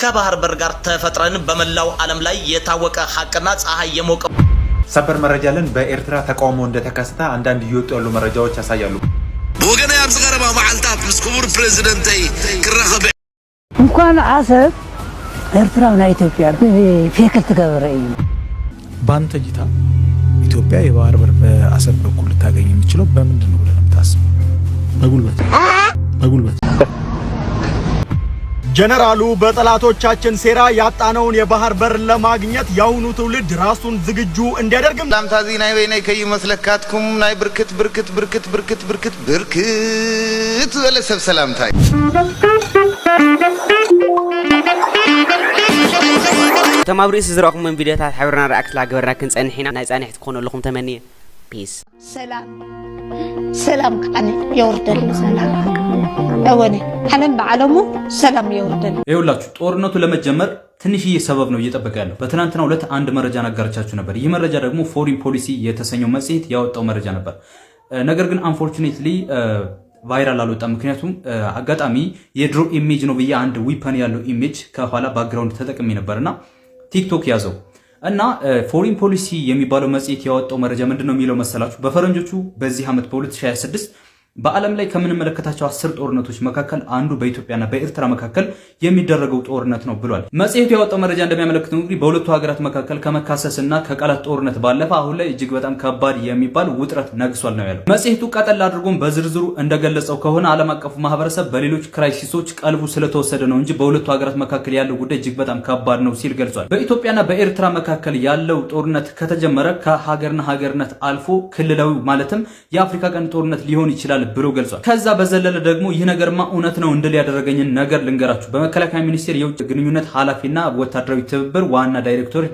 ከባህር በር ጋር ተፈጥረን በመላው ዓለም ላይ የታወቀ ሐቅና ፀሐይ የሞቀ ሰበር መረጃለን በኤርትራ ተቃውሞ እንደተከሰተ አንዳንድ እየወጡ ያሉ መረጃዎች ያሳያሉ። ወገና ያብዝገረባ ማዓልታት ምስ ክቡር ፕሬዝዳንታይ ክራኸበ እንኳን አሰብ ኤርትራና ኢትዮጵያ ፌክል ተገበረኝ ባንተ ጂታ ኢትዮጵያ የባህር በር በአሰብ በኩል ልታገኝ የሚችለው በምንድን ነው ብለህ የምታስበው? በጉልበት ጀነራሉ በጠላቶቻችን ሴራ ያጣነውን የባህር በር ለማግኘት ያውኑ ትውልድ ራሱን ዝግጁ እንዲያደርግም ላምታዚ ናይ ወይናይ ከይ መስለካትኩም ናይ ብርክት ወለሰብ ሰላምታይ ተማብሪስ ዝራኹም ምን ቪዲዮታት ሓብርና ሪአክት ላገበርና ክንጸንሒና ናይ ጻንሕት ኮኖ ለኹም ተመንየ ፒስ ሰላም ካን ይወርደል ሰላም ለወኔ ዓለም በዓለሙ ሰላም ይወርደል። ይኸውላችሁ ጦርነቱ ለመጀመር ትንሽዬ ሰበብ ነው እየጠበቀ ያለው። በትናንትናው ዕለት አንድ መረጃ ነገርቻችሁ ነበር። ይህ መረጃ ደግሞ ፎሪን ፖሊሲ የተሰኘው መጽሔት ያወጣው መረጃ ነበር። ነገር ግን አንፎርቹኔትሊ ቫይራል አልወጣም። ምክንያቱም አጋጣሚ የድሮ ኢሜጅ ነው ብዬ አንድ ዊፐን ያለው ኢሜጅ ከኋላ ባክግራውንድ ተጠቅሜ ነበርና ቲክቶክ ያዘው እና ፎሪን ፖሊሲ የሚባለው መጽሔት ያወጣው መረጃ ምንድነው የሚለው መሰላችሁ? በፈረንጆቹ በዚህ ዓመት በ2026 በዓለም ላይ ከምንመለከታቸው 10 ጦርነቶች መካከል አንዱ በኢትዮጵያና በኤርትራ መካከል የሚደረገው ጦርነት ነው ብሏል። መጽሔቱ ያወጣው መረጃ እንደሚያመለክተው እንግዲህ በሁለቱ ሀገራት መካከል ከመካሰስና ከቃላት ጦርነት ባለፈ አሁን ላይ እጅግ በጣም ከባድ የሚባል ውጥረት ነግሷል ነው ያለው። መጽሔቱ ቀጠል አድርጎም በዝርዝሩ እንደገለጸው ከሆነ ዓለም አቀፉ ማህበረሰብ በሌሎች ክራይሲሶች ቀልቡ ስለተወሰደ ነው እንጂ በሁለቱ ሀገራት መካከል ያለው ጉዳይ እጅግ በጣም ከባድ ነው ሲል ገልጿል። በኢትዮጵያና በኤርትራ መካከል ያለው ጦርነት ከተጀመረ ከሀገርና ሀገርነት አልፎ ክልላዊ ማለትም የአፍሪካ ቀንድ ጦርነት ሊሆን ይችላል ብሎ ገልጿል። ከዛ በዘለለ ደግሞ ይህ ነገርማ እውነት ነው እንድል ያደረገኝን ነገር ልንገራችሁ። በመከላከያ ሚኒስቴር የውጭ ግንኙነት ኃላፊና ወታደራዊ ትብብር ዋና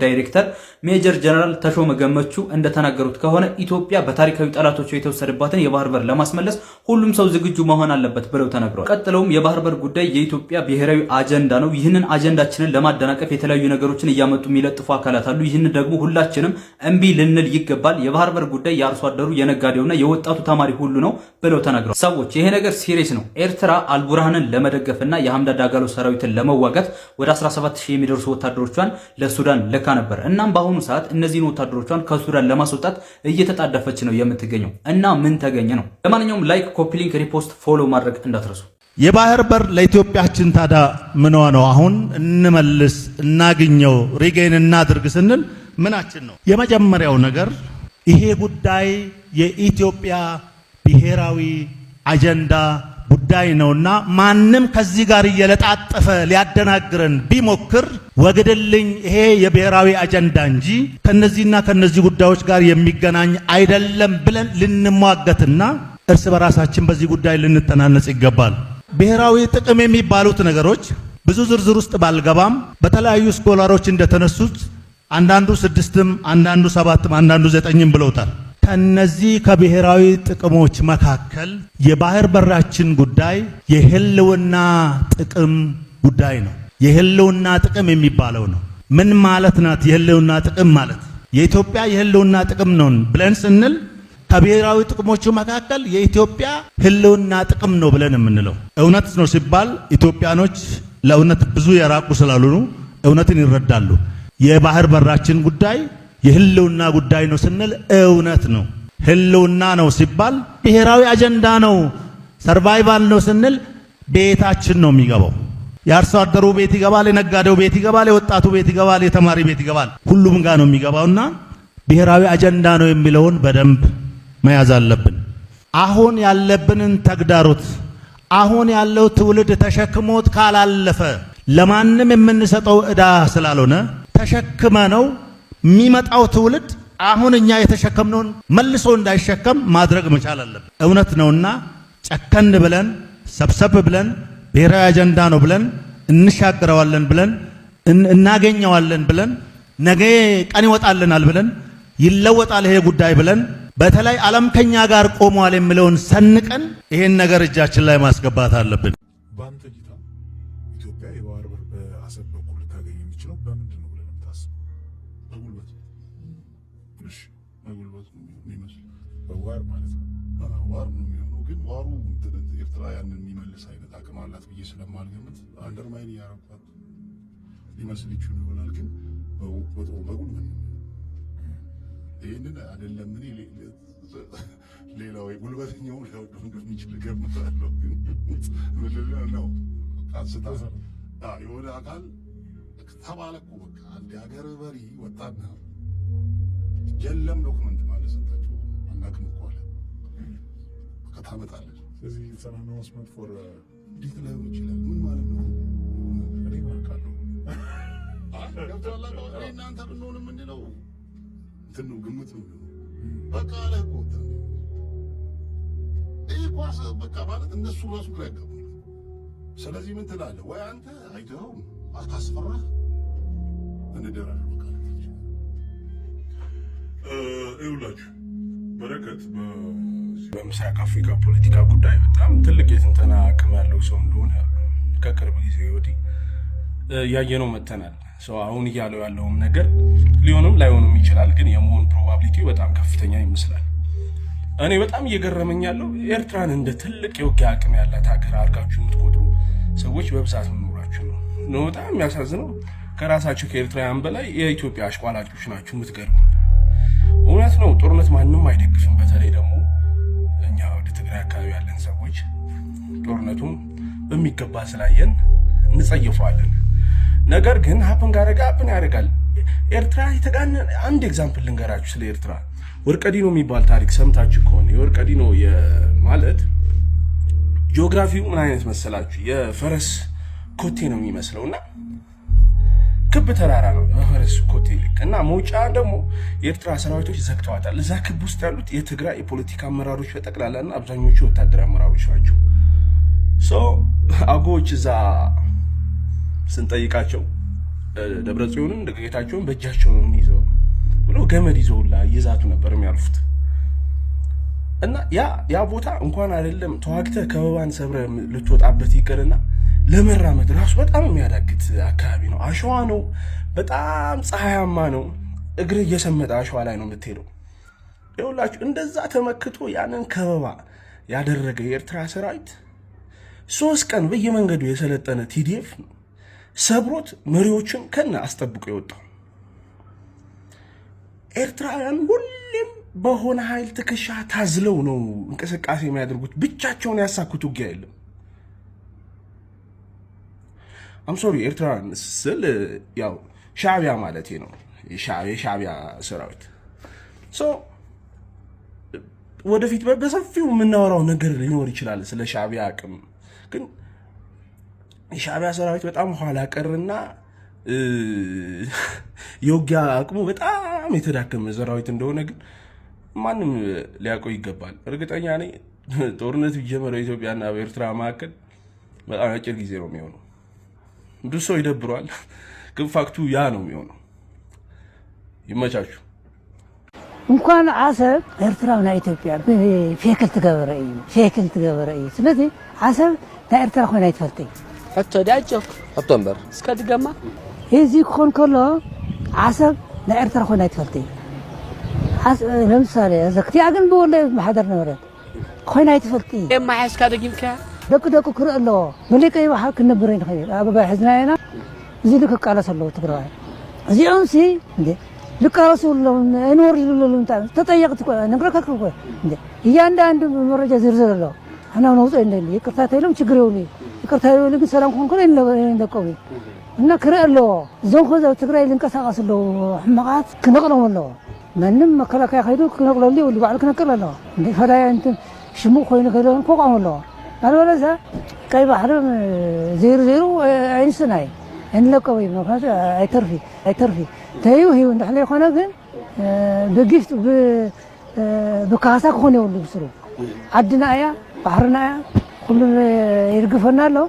ዳይሬክተር ሜጀር ጀነራል ተሾመ ገመቹ እንደተናገሩት ከሆነ ኢትዮጵያ በታሪካዊ ጠላቶቿ የተወሰደባትን የባህር በር ለማስመለስ ሁሉም ሰው ዝግጁ መሆን አለበት ብለው ተናግረዋል። ቀጥለውም የባህር በር ጉዳይ የኢትዮጵያ ብሔራዊ አጀንዳ ነው። ይህንን አጀንዳችንን ለማደናቀፍ የተለያዩ ነገሮችን እያመጡ የሚለጥፉ አካላት አሉ። ይህን ደግሞ ሁላችንም እምቢ ልንል ይገባል። የባህር በር ጉዳይ የአርሶ አደሩ የነጋዴውና የወጣቱ ተማሪ ሁሉ ነው ብለው ተናግረዋል። ሰዎች ይሄ ነገር ሲሪየስ ነው። ኤርትራ አልቡርሃንን ለመደገፍና የሐምዳ ዳጋሎ ሰራዊትን ለመዋጋት ወደ 17000 የሚደርሱ ወታደሮቿን ለሱዳን ልካ ነበር። እናም በአሁኑ ሰዓት እነዚህን ወታደሮቿን ከሱዳን ለማስወጣት እየተጣደፈች ነው የምትገኘው እና ምን ተገኘ ነው። ለማንኛውም ላይክ፣ ኮፒ ሊንክ፣ ሪፖስት፣ ፎሎ ማድረግ እንዳትረሱ። የባህር በር ለኢትዮጵያችን ታዲያ ምንዋ ነው? አሁን እንመልስ፣ እናግኘው፣ ሪጌን እናድርግ ስንል ምናችን ነው? የመጀመሪያው ነገር ይሄ ጉዳይ የኢትዮጵያ ብሔራዊ አጀንዳ ጉዳይ ነውና ማንም ከዚህ ጋር እየለጣጠፈ ሊያደናግረን ቢሞክር ወግድልኝ፣ ይሄ የብሔራዊ አጀንዳ እንጂ ከነዚህና ከነዚህ ጉዳዮች ጋር የሚገናኝ አይደለም ብለን ልንሟገትና እርስ በራሳችን በዚህ ጉዳይ ልንተናነጽ ይገባል። ብሔራዊ ጥቅም የሚባሉት ነገሮች ብዙ ዝርዝር ውስጥ ባልገባም በተለያዩ ስኮላሮች እንደተነሱት አንዳንዱ 6ም አንዳንዱ 7ም አንዳንዱ 9ም ብለውታል። ከነዚህ ከብሔራዊ ጥቅሞች መካከል የባህር በራችን ጉዳይ የህልውና ጥቅም ጉዳይ ነው። የህልውና ጥቅም የሚባለው ነው። ምን ማለት ናት የህልውና ጥቅም ማለት? የኢትዮጵያ የህልውና ጥቅም ነው ብለን ስንል ከብሔራዊ ጥቅሞቹ መካከል የኢትዮጵያ ህልውና ጥቅም ነው ብለን የምንለው እውነት ነው ሲባል ኢትዮጵያኖች ለእውነት ብዙ የራቁ ስላልሆኑ እውነትን ይረዳሉ። የባህር በራችን ጉዳይ የህልውና ጉዳይ ነው ስንል እውነት ነው። ህልውና ነው ሲባል ብሔራዊ አጀንዳ ነው፣ ሰርቫይቫል ነው ስንል ቤታችን ነው የሚገባው። የአርሶ አደሩ ቤት ይገባል፣ የነጋዴው ቤት ይገባል፣ የወጣቱ ቤት ይገባል፣ የተማሪ ቤት ይገባል። ሁሉም ጋር ነው የሚገባውና ብሔራዊ አጀንዳ ነው የሚለውን በደንብ መያዝ አለብን። አሁን ያለብንን ተግዳሮት አሁን ያለው ትውልድ ተሸክሞት ካላለፈ ለማንም የምንሰጠው ዕዳ ስላልሆነ ተሸክመ ነው የሚመጣው ትውልድ አሁን እኛ የተሸከምነውን መልሶ እንዳይሸከም ማድረግ መቻል አለብን። እውነት ነውና ጨከን ብለን ሰብሰብ ብለን ብሔራዊ አጀንዳ ነው ብለን እንሻገረዋለን ብለን እናገኘዋለን ብለን ነገ ቀን ይወጣልናል ብለን ይለወጣል ይሄ ጉዳይ ብለን በተለይ ዓለም ከኛ ጋር ቆሟል የሚለውን ሰንቀን ይሄን ነገር እጃችን ላይ ማስገባት አለብን። ባንተ ጂታ ኢትዮጵያ የባህር በር በአሰብ በኩል ልታገኝ የሚችለው በምንድን ነው ብለን የምታስበው? በጉልበት የሚመስል በዋር ማለት ነው። ዋር ነው የሚሆነው። ግን ዋሩ ኤርትራ ያንን የሚመልስ አይነት አቅም አላት ብዬ ስለማልገምት አንደርማይን ያረባት ሊመስል ይችላል ይሆናል ግን በቁጥሩ በጉልበት ይሄንን አይደለም እኔ ሌላው ጉልበተኛው ሊያወጣው እንደሚችል ገምታለሁ ግን ምን ነው ካስታ የሆነ አካል ተባለኩ በቃ አንድ ሀገር በሪ ወጣና የለም ዶክመንት ማለት ሰጣቸው አናውቅም እኮ አለ ከታመጣለች ስለዚህ ሰላም ነው ስማርት ፎር እንዴት ላይሆን ይችላል ምን ማለት ነው እኔ ማርካለሁ ገብቶሃል እኔ እናንተ ብንሆን የምንለው እንትን ነው ግምት ነው በቃ ላይ ቆጣ ይሄ ኳስ በቃ ማለት እነሱ ራሱ ላይ ገቡ ስለዚህ ምን ትላለህ ወይ አንተ አይተኸው አታስፈራህ እንደራል በቃ ይኸውላችሁ በረከት በምስራቅ አፍሪካ ፖለቲካ ጉዳይ በጣም ትልቅ የትንተና አቅም ያለው ሰው እንደሆነ ከቅርብ ጊዜ ወዲህ ያየነው መተናል ሰው አሁን እያለው ያለውም ነገር ሊሆንም ላይሆንም ይችላል ግን የመሆን ፕሮባቢሊቲ በጣም ከፍተኛ ይመስላል እኔ በጣም እየገረመኝ ያለው ኤርትራን እንደ ትልቅ የውጊያ አቅም ያላት ሀገር አድርጋችሁ የምትቆጥሩ ሰዎች በብዛት መኖራችሁ ነው በጣም የሚያሳዝነው ከራሳችሁ ከኤርትራውያን በላይ የኢትዮጵያ አሽቋላጮች ናችሁ የምትገርሙ እውነት ነው ጦርነት ማንም አይደግፍም በተለይ ደግሞ እኛ ወደ ትግራይ አካባቢ ያለን ሰዎች ጦርነቱም በሚገባ ስላየን እንጸየፈዋለን ነገር ግን ሀፕን ጋረጋ ሀፕን ያደርጋል ኤርትራ የተጋነነ አንድ ኤግዛምፕል ልንገራችሁ ስለ ኤርትራ ወርቀዲኖ የሚባል ታሪክ ሰምታችሁ ከሆነ የወርቀዲኖ ማለት ጂኦግራፊው ምን አይነት መሰላችሁ የፈረስ ኮቴ ነው የሚመስለውና ክብ ተራራ ነው በፈረስ ኮቴ ልክ እና መውጫ ደግሞ የኤርትራ ሰራዊቶች ዘግተዋታል እዛ ክብ ውስጥ ያሉት የትግራይ የፖለቲካ አመራሮች በጠቅላላና አብዛኞቹ ወታደራዊ አመራሮች ናቸው ሶ አጎች እዛ ስንጠይቃቸው ደብረጽዮንን ደገታቸውን በእጃቸው ነው ይዘው ብለው ገመድ ይዘውላ ይዛቱ ነበር የሚያልፉት እና ያ ቦታ እንኳን አይደለም ተዋግተ ከበባን ሰብረ ልትወጣበት ይቀርና ለመራመድ ራሱ በጣም የሚያዳግት አካባቢ ነው አሸዋ ነው በጣም ፀሐያማ ነው እግር እየሰመጠ አሸዋ ላይ ነው የምትሄደው ይኸውላችሁ እንደዛ ተመክቶ ያንን ከበባ ያደረገ የኤርትራ ሰራዊት 3 ቀን በየመንገዱ የሰለጠነ ቲዲኤፍ ሰብሮት መሪዎችን ከነ አስጠብቆ ይወጣው ኤርትራውያን ሁሌም በሆነ ኃይል ትከሻ ታዝለው ነው እንቅስቃሴ የሚያደርጉት ብቻቸውን ያሳኩት ውጊያ የለም I'm sorry ኤርትራውያን ስል ያው ሻዕቢያ ማለት ነው የሻዕቢያ ሰራዊት ሶ ወደፊት በሰፊው የምናወራው ነገር ሊኖር ይችላል ስለ ሻዕቢያ አቅም ግን የሻዕቢያ ሰራዊት በጣም ኋላ ቀርና የውጊያ አቅሙ በጣም የተዳከመ ሰራዊት እንደሆነ ግን ማንም ሊያውቀው ይገባል እርግጠኛ ነኝ ጦርነት ቢጀመረው ኢትዮጵያና በኤርትራ መካከል በጣም አጭር ጊዜ ነው የሚሆነው ብዙ ሰው ይደብሯል ግን ፋክቱ ያ ነው የሚሆነው ይመቻችሁ እንኳን አሰብ ኤርትራና ኢትዮጵያ ፌክል ትገበረ እዩ ስለዚህ አሰብ ኤርትራ ኮይና ይትፈልጥ حتى داجك أكتوبر سكت جمع هذي كون كله عصب نعرف خونا يتفلتي لمثال زكتي أجن بقول ما حضر نورد خونا يتفلتي ما حس كذا جيم كا دك كر الله ملك أي واحد كنا برين خير أبى بحزنا هنا زيدك على صلوا تقرأ زي أمسي لك على صلوا نور لهم تطيقت نقرأ كذا هي عند مرجع زر الله أنا نوصل إني كرتات لهم تجروني كرتات لهم سلام كون كل إلا قوي إن كرأ الله زون خذ تقرأ لين كساقس الله حمقات كنقلهم الله منهم كلا كي خيروا كنقلوا لي واللي بعد كنقل الله فلا أنت شمو خوين كلهم فوقهم الله قالوا ولا ذا كي بحرم زيرو عين سناي إن لا قوي ما فاز أيترفي تيو هي ونحن يخونا كن بجفت بكاسة خوني واللي بسرو عدنا يا بحرنا يا كلنا يرقفنا له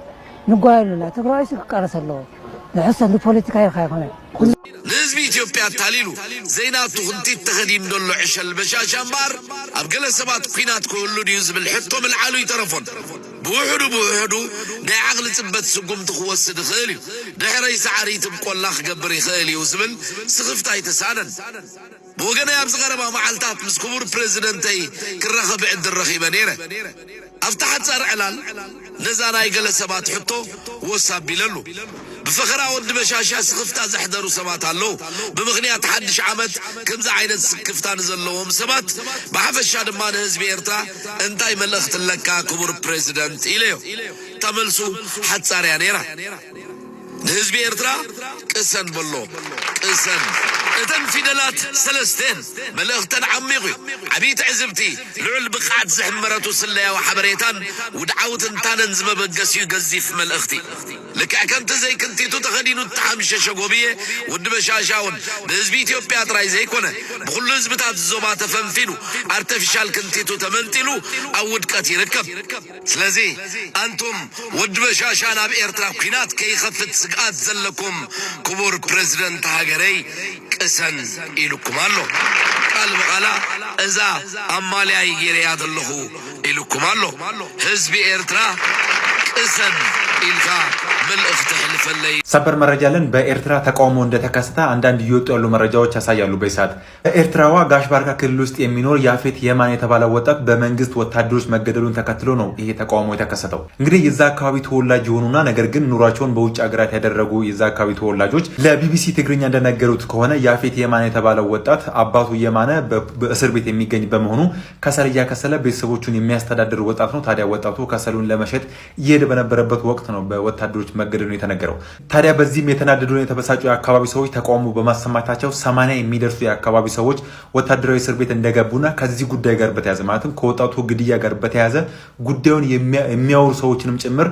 نقول له تقرأ إيش كارس الله نحس البوليتيكا يخايفنا لازم إثيوبيا تعليلو زينات وخنتي تخدين دولو عشا البشاشة مبار أبقى سبات قينات كله نيوز بالحطم العالو يترفون بوحدو دا عقل تبت سقوم تخوص دخالي دا رئيس عريت بقول قبري خالي وزبل سخفت اي تسانن بوغنا يا بصغربا معلتات مسكبور بريزيدنتي كراخ بعد الرخيبه نيره افتحت صار اعلان نزانا يقل سبات حطو وصاب بللو بفخرة ود بشاشة سخفتا زحدروا سبات اللو بمغنيات حدش عمد كم زعينة سكفتا نزلوهم سبات بحفش ما نهزب إرترا انتاي ملأخت لك كبر بريزيدنت إليو تملسو حد صاري نيرا نهزب إرترا قسن بلو قسن إذن فيدلات سلستين ملأختن عميقي عبيت عزبتي لعل بقعد زحمرتو سليا وحبريتان ودعوت انتان زم بقسيو قزيف ملأختي لك أكنت زي كنتيتو تخدينو التحمشة شقوبية ود بشاشاون بهزب إثيوبيا تراي زي كونه بقول هزبتات الزوبات فنفينو ارتفشال كنتيتو تمنتلو أو ودكاتي ركب سلازي أنتم ود بشاشانا بإرترا قينات كي خفت سقات زلكم كبور بريزيدنت هاجري قسن إلوكم الله قال بقالا إذا أمالي أي جريات الله إلوكم الله حزب إرترا قسن إلكا بالإفتح لفلي ሰበር መረጃለን በኤርትራ ተቃውሞ እንደተከሰተ አንዳንድ እየወጡ ያሉ መረጃዎች ያሳያሉ። በሰዓት ኤርትራዋ ጋሽ ባርካ ክልል ውስጥ የሚኖር ያፌት የማን የተባለ ወጣት በመንግስት ወታደሮች መገደሉን ተከትሎ ነው ይሄ ተቃውሞ የተከሰተው። እንግዲህ የዛ አካባቢ ተወላጅ የሆኑና ነገር ግን ኑሯቸውን በውጭ ሀገራት ያደረጉ የዛ አካባቢ ተወላጆች ለቢቢሲ ትግርኛ እንደነገሩት ከሆነ ያፌት የማን የተባለ ወጣት አባቱ የማነ በእስር ቤት የሚገኝ በመሆኑ ከሰል እያከሰለ ቤተሰቦቹን የሚያስተዳድር ወጣት ነው። ታዲያ ወጣቱ ከሰሉን ለመሸጥ እየሄደ በነበረበት ወቅት ነው በወታደሮች መገደሉን የተነገረው። ታዲያ በዚህም የተናደዱና የተበሳጩ የአካባቢ ሰዎች ተቃውሞ በማሰማታቸው 80 የሚደርሱ የአካባቢ ሰዎች ወታደራዊ እስር ቤት እንደገቡና ከዚህ ጉዳይ ጋር በተያያዘ ማለትም ከወጣቱ ግድያ ጋር በተያያዘ ጉዳዩን የሚያወሩ ሰዎችንም ጭምር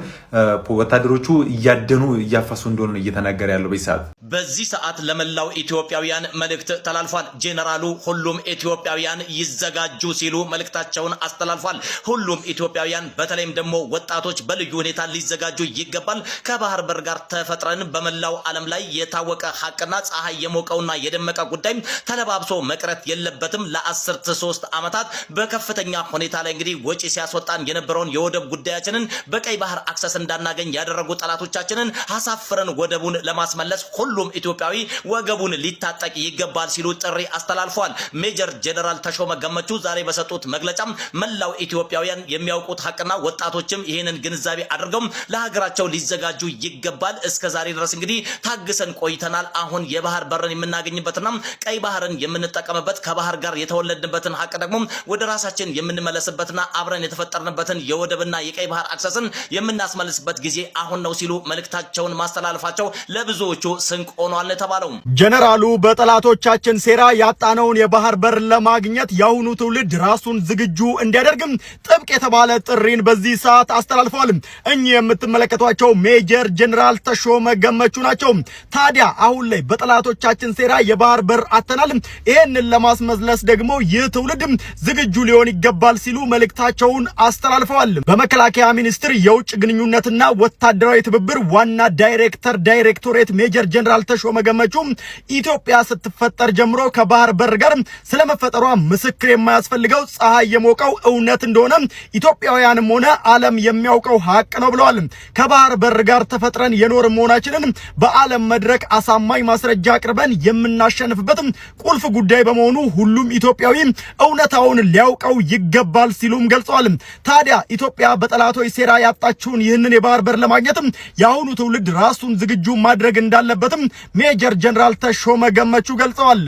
ወታደሮቹ እያደኑ እያፈሱ እንደሆነ እየተናገረ ያለው በዚህ ሰዓት ለመላው ኢትዮጵያውያን መልእክት ተላልፏል። ጄኔራሉ ሁሉም ኢትዮጵያውያን ይዘጋጁ ሲሉ መልእክታቸውን አስተላልፏል። ሁሉም ኢትዮጵያውያን በተለይም ደግሞ ወጣቶች በልዩ ሁኔታ ሊዘጋጁ ይገባል። ከባህር በር ጋር ተፈጥረን በመላው ዓለም ላይ የታወቀ ሐቅና ፀሐይ የሞቀውና የደመቀ ጉዳይ ተለባብሶ መቅረት የለበትም። ለ13 ዓመታት በከፍተኛ ሁኔታ ላይ እንግዲህ ወጪ ሲያስወጣን የነበረውን የወደብ ጉዳያችንን በቀይ ባህር አክሰስ እንዳናገኝ ያደረጉ ጠላቶቻችንን አሳፍረን ወደቡን ለማስመለስ ሁሉም ኢትዮጵያዊ ወገቡን ሊታጠቅ ይገባል ሲሉ ጥሪ አስተላልፈዋል። ሜጀር ጀነራል ተሾመ ገመቹ ዛሬ በሰጡት መግለጫም መላው ኢትዮጵያውያን የሚያውቁት ሐቅና ወጣቶችም ይሄንን ግንዛቤ አድርገው ለሀገራቸው ሊዘጋጁ ይገባል። እስከ ዛሬ ድረስ እንግዲህ ታግሰን ቆይተናል። አሁን የባህር በርን የምናገኝበትና ቀይ ባህርን የምንጠቀምበት ከባህር ጋር የተወለድንበትን ሐቅ ደግሞ ወደ ራሳችን የምንመለስበትና አብረን የተፈጠርንበትን የወደብና የቀይ ባህር አክሰስን የምናስመልስበት ጊዜ አሁን ነው ሲሉ መልእክታቸውን ማስተላለፋቸው ለብዙዎቹ ስንቅ ሆኗል ተባለው። ጀነራሉ በጠላቶቻችን ሴራ ያጣነውን የባህር በር ለማግኘት ያሁኑ ትውልድ ራሱን ዝግጁ እንዲያደርግም ጥብቅ የተባለ ጥሪን በዚህ ሰዓት አስተላልፈዋል። እኚህ የምትመለከቷቸው ሜጀር ጀነራል ተሾመ ገመቹ ናቸው። ታዲያ አሁን ላይ በጠላቶቻችን ሴራ የባህር በር አተናል፣ ይሄንን ለማስመለስ ደግሞ ይህ ትውልድ ዝግጁ ሊሆን ይገባል ሲሉ መልእክታቸውን አስተላልፈዋል። በመከላከያ ሚኒስቴር የውጭ ግንኙነትና ወታደራዊ ትብብር ዋና ዳይሬክቶሬት ሜጀር ጀነራል ተሾመ ገመቹ ኢትዮጵያ ስትፈጠር ጀምሮ ከባህር በር ጋር ስለመፈጠሯ ምስክር የማያስፈልገው ፀሐይ የሞቀው እውነት እንደሆነ ኢትዮጵያውያንም ሆነ ዓለም የሚያውቀው ሐቅ ነው ብለዋል። ከባህር በር ጋር ተፈጥረን የኖር መሆናችንን በዓለም መድረክ አሳማኝ ማስረጃ አቅርበን የምናሸንፍበት ቁልፍ ጉዳይ በመሆኑ ሁሉም ኢትዮጵያዊ እውነታውን ሊያውቀው ይገባል ሲሉም ገልጸዋል። ታዲያ ኢትዮጵያ በጠላቶች ሴራ ያጣችውን ይህንን የባህር በር ለማግኘት የአሁኑ ትውልድ ራሱን ዝግጁ ማድረግ እንዳለበትም ሜጀር ጀነራል ተሾመ ገመቹ ገልጸዋል።